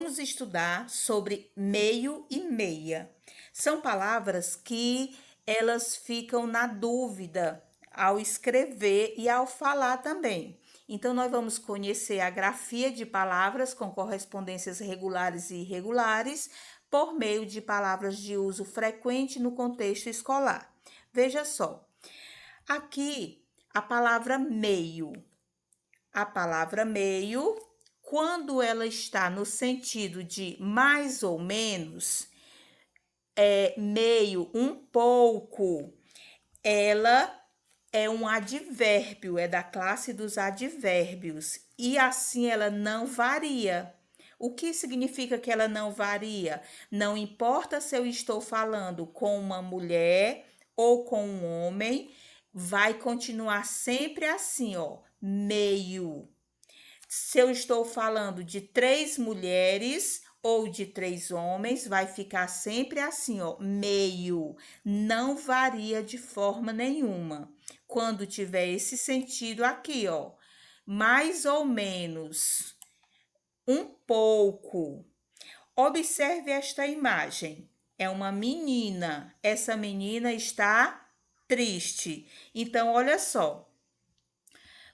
Vamos estudar sobre meio e meia. São palavras que elas ficam na dúvida ao escrever e ao falar também. Então, nós vamos conhecer a grafia de palavras com correspondências regulares e irregulares por meio de palavras de uso frequente no contexto escolar. Veja só, aqui a palavra meio. A palavra meio, quando ela está no sentido de mais ou menos, meio, um pouco, ela é um advérbio, é da classe dos advérbios, e assim ela não varia. O que significa que ela não varia? Não importa se eu estou falando com uma mulher ou com um homem, vai continuar sempre assim, ó, meio. Se eu estou falando de 3 mulheres ou de 3 homens, vai ficar sempre assim, ó, meio. Não varia de forma nenhuma. Quando tiver esse sentido aqui, ó, mais ou menos, um pouco. Observe esta imagem. É uma menina. Essa menina está triste. Então, olha só.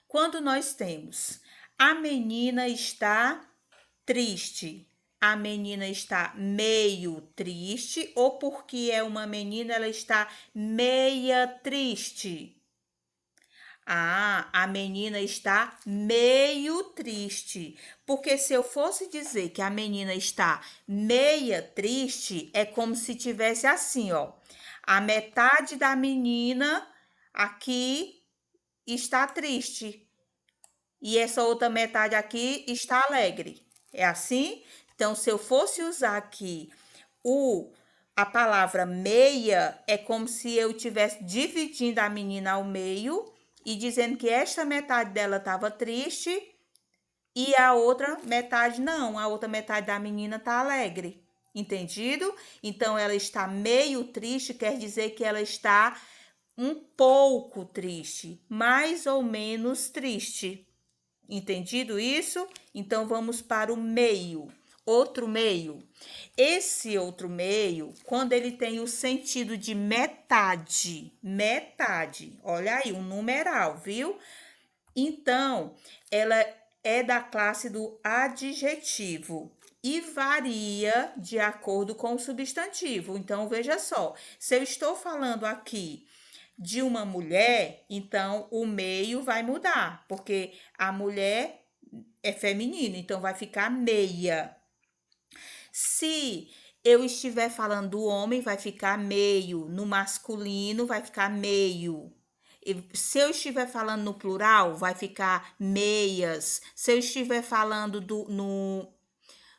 Quando nós temos a menina está triste, a menina está meio triste, ou porque é uma menina, ela está meia triste. Ah, a menina está meio triste. Porque se eu fosse dizer que a menina está meia triste, é como se tivesse assim, ó. A metade da menina aqui está triste e essa outra metade aqui está alegre. É assim? Então, se eu fosse usar aqui a palavra meia, é como se eu estivesse dividindo a menina ao meio e dizendo que esta metade dela estava triste e a outra metade não. A outra metade da menina está alegre. Entendido? Então, ela está meio triste, quer dizer que ela está um pouco triste, mais ou menos triste. Entendido isso? Então vamos para o meio. Outro meio. Esse outro meio, quando ele tem o sentido de metade, metade, olha aí, um numeral, viu? Então, ela é da classe do adjetivo e varia de acordo com o substantivo. Então, veja só, se eu estou falando aqui de uma mulher, então o meio vai mudar, porque a mulher é feminino, então vai ficar meia. Se eu estiver falando do homem, vai ficar meio. No masculino, vai ficar meio. Se eu estiver falando no plural, vai ficar meias. Se eu estiver falando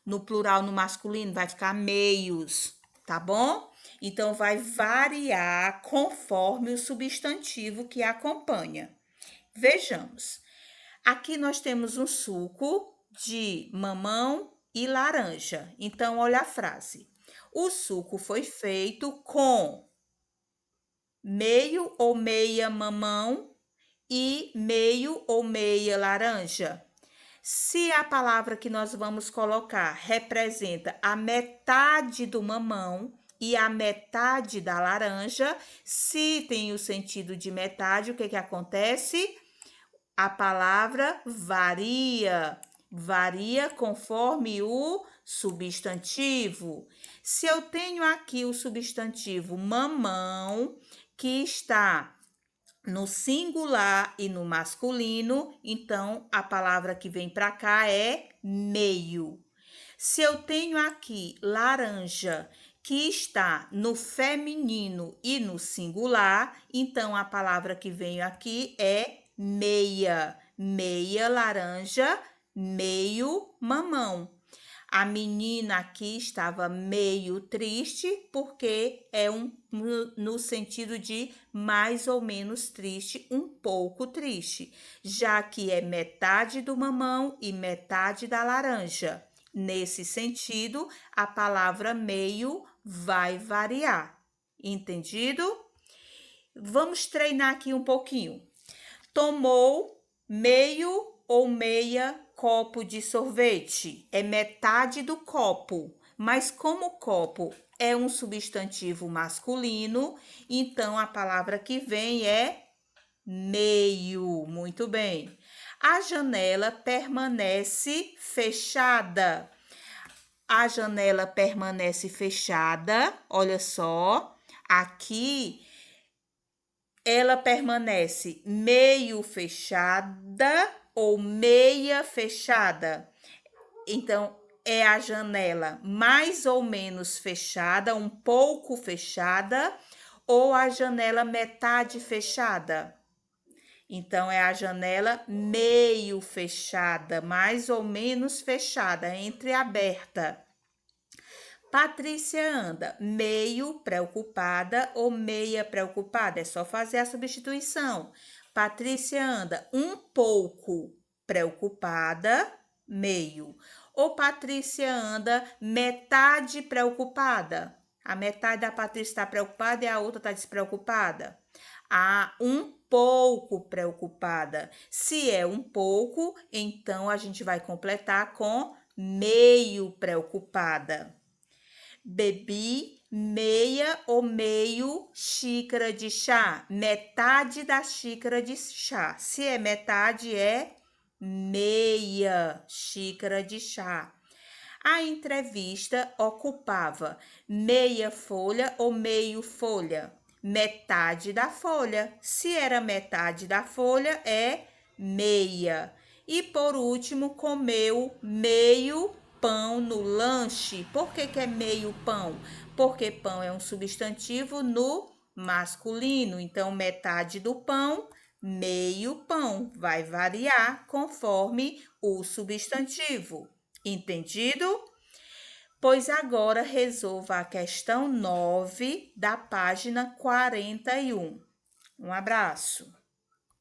no plural, no masculino, vai ficar meios, tá bom? Então, vai variar conforme o substantivo que acompanha. Vejamos. Aqui nós temos um suco de mamão e laranja. Então, olha a frase. O suco foi feito com meio ou meia mamão e meio ou meia laranja. Se a palavra que nós vamos colocar representa a metade do mamão e a metade da laranja, se tem o sentido de metade, o que acontece? A palavra varia, varia conforme o substantivo. Se eu tenho aqui o substantivo mamão, que está no singular e no masculino, então a palavra que vem para cá é meio. Se eu tenho aqui laranja, que está no feminino e no singular, então a palavra que vem aqui é meia. Meia laranja, meio mamão. A menina aqui estava meio triste, porque é no sentido de mais ou menos triste, um pouco triste, já que é metade do mamão e metade da laranja. Nesse sentido, a palavra meio vai variar. Entendido? Vamos treinar aqui um pouquinho. Tomou meio ou meia copo de sorvete? É metade do copo. Mas como copo é um substantivo masculino, então a palavra que vem é meio. Muito bem. A janela permanece fechada. A janela permanece fechada. Olha só. Aqui ela permanece meio fechada ou meia fechada. Então, é a janela mais ou menos fechada, um pouco fechada, ou a janela metade fechada. Então, é a janela meio fechada, mais ou menos fechada, entreaberta. Patrícia anda meio preocupada ou meia preocupada. É só fazer a substituição. Patrícia anda um pouco preocupada, meio. Ou Patrícia anda metade preocupada. A metade da Patrícia está preocupada e a outra está despreocupada. Um pouco preocupada. Se é um pouco, então a gente vai completar com meio preocupada. Bebi meia ou meio xícara de chá. Metade da xícara de chá. Se é metade, é meia xícara de chá. A entrevista ocupava meia folha ou meio folha. Metade da folha. Se era metade da folha, é meia. E por último, comeu meio pão no lanche. Por que é meio pão? Porque pão é um substantivo no masculino. Então, metade do pão, meio pão. Vai variar conforme o substantivo. Entendido? Pois agora resolva a questão 9 da página 41. Um abraço.